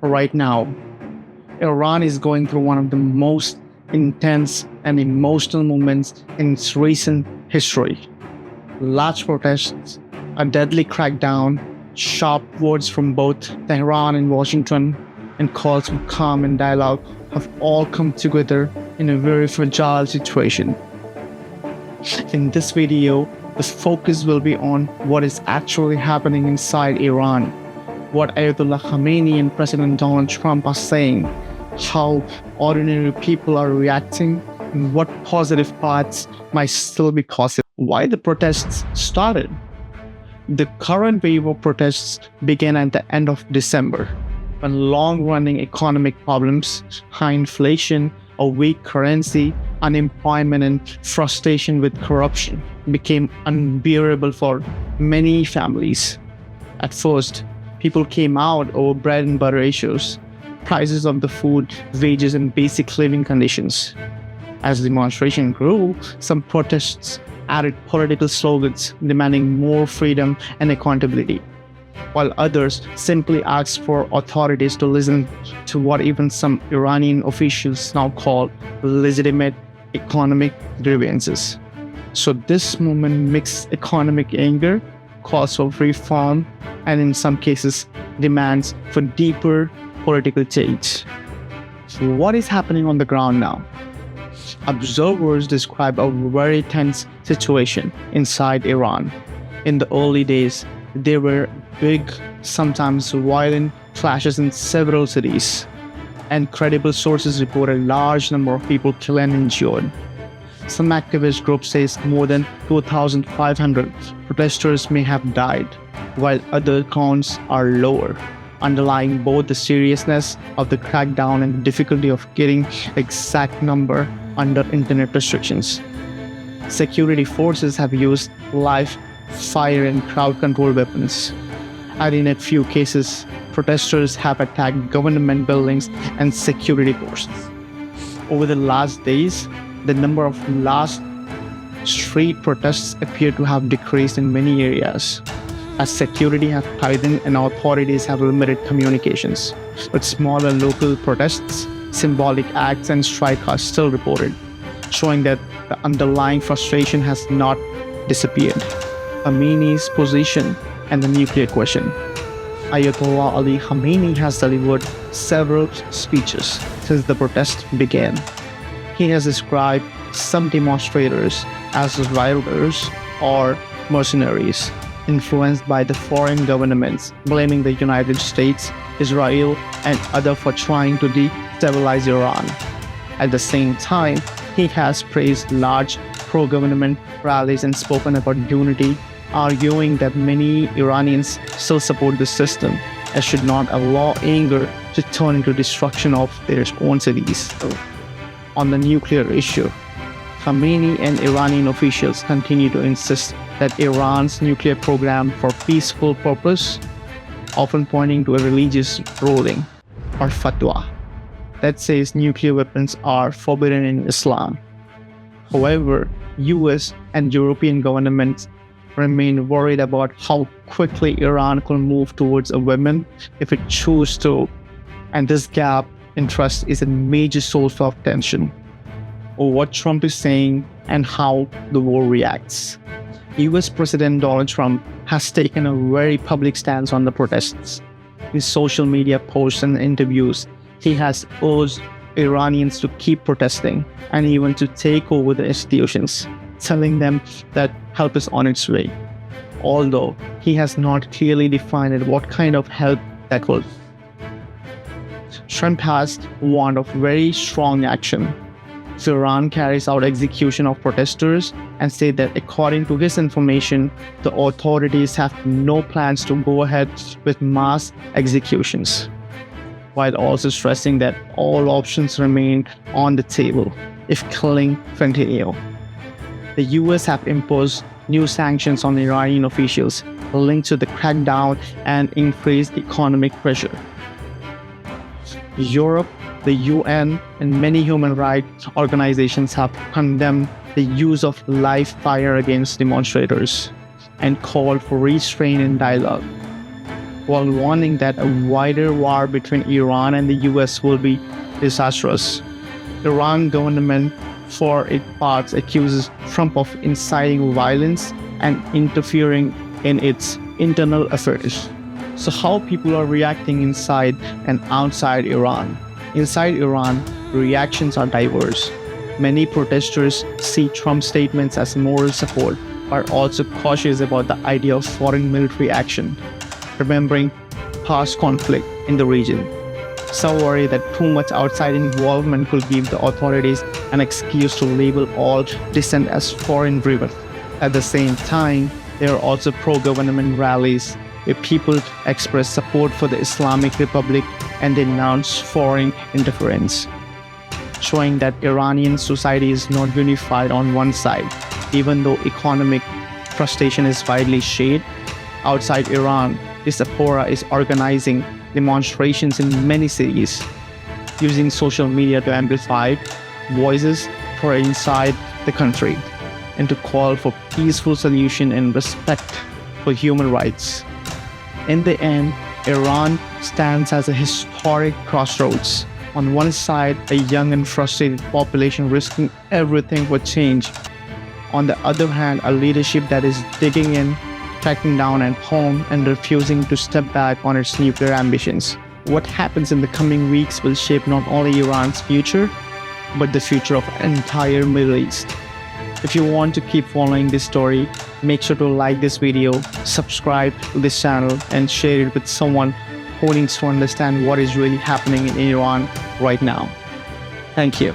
Right now, Iran is going through one of the most intense and emotional moments in its recent history. Large protests, a deadly crackdown, sharp words from both Tehran and Washington, and calls for calm and dialogue have all come together in a very fragile situation. In this video, the focus will be on what is actually happening inside Iran, what Ayatollah Khamenei and President Donald Trump are saying, how ordinary people are reacting, and what positive parts might still be possible. Why the protests started? The current wave of protests began at the end of December, when long-running economic problems, high inflation, a weak currency, unemployment, and frustration with corruption became unbearable for many families. At first, people came out over bread and butter issues, prices of the food, wages, and basic living conditions. As the demonstration grew, some protests added political slogans demanding more freedom and accountability, while others simply asked for authorities to listen to what even some Iranian officials now call legitimate economic grievances. So this movement mixed economic anger, calls for reform, and in some cases, demands for deeper political change. So what is happening on the ground now? Observers describe a very tense situation inside Iran. In the early days, there were big, sometimes violent clashes in several cities, and credible sources report a large number of people killed and injured. Some activist groups say more than 2,500 protesters may have died, while other counts are lower, underlying both the seriousness of the crackdown and the difficulty of getting the exact number under internet restrictions. Security forces have used live fire and crowd control weapons. And in a few cases, protesters have attacked government buildings and security posts. Over the last days, the number of large street protests appear to have decreased in many areas, as security has tightened and authorities have limited communications. But smaller local protests, symbolic acts, and strikes are still reported, showing that the underlying frustration has not disappeared. Khamenei's position and the nuclear question. Ayatollah Ali Khamenei has delivered several speeches since the protest began. He has described some demonstrators as rioters or mercenaries, influenced by the foreign governments, blaming the United States, Israel, and others for trying to destabilize Iran. At the same time, he has praised large pro-government rallies and spoken about unity, arguing that many Iranians still support the system and should not allow anger to turn into destruction of their own cities. On the nuclear issue, Khamenei and Iranian officials continue to insist that Iran's nuclear program for peaceful purpose, often pointing to a religious ruling or fatwa that says nuclear weapons are forbidden in Islam. However, US and European governments remain worried about how quickly Iran could move towards a weapon if it chooses to, and this gap in trust is a major source of tension over what Trump is saying and how the war reacts. US President Donald Trump has taken a very public stance on the protests. In social media posts and interviews, he has urged Iranians to keep protesting and even to take over the institutions, telling them that help is on its way, although he has not clearly defined what kind of help that will. Trump has warned of very strong action if Iran carries out execution of protesters, and said that according to his information, the authorities have no plans to go ahead with mass executions, while also stressing that all options remain on the table if killing continue. The US have imposed new sanctions on Iranian officials linked to the crackdown and increased economic pressure. Europe, the UN, and many human rights organizations have condemned the use of live fire against demonstrators and called for restraint and dialogue. while warning that a wider war between Iran and the US will be disastrous. Iran government, for its part, accuses Trump of inciting violence and interfering in its internal affairs. So how people are reacting inside and outside Iran? Inside Iran, reactions are diverse. Many protesters see Trump's statements as moral support, but are also cautious about the idea of foreign military action, remembering past conflict in the region. Some worry that too much outside involvement could give the authorities an excuse to label all dissent as foreign-driven. At the same time, there are also pro-government rallies where people express support for the Islamic Republic and denounce foreign interference, showing that Iranian society is not unified on one side. Even though economic frustration is widely shared, outside Iran, diaspora is organizing demonstrations in many cities, using social media to amplify voices for inside the country and to call for peaceful solution and respect for human rights. In the end, Iran stands as a historic crossroads. On one side, a young and frustrated population risking everything for change. On the other hand, a leadership that is digging in, tracking down at home, and refusing to step back on its nuclear ambitions. What happens in the coming weeks will shape not only Iran's future, but the future of the entire Middle East. If you want to keep following this story, make sure to like this video, subscribe to this channel, and share it with someone who needs to understand what is really happening in Iran right now. Thank you.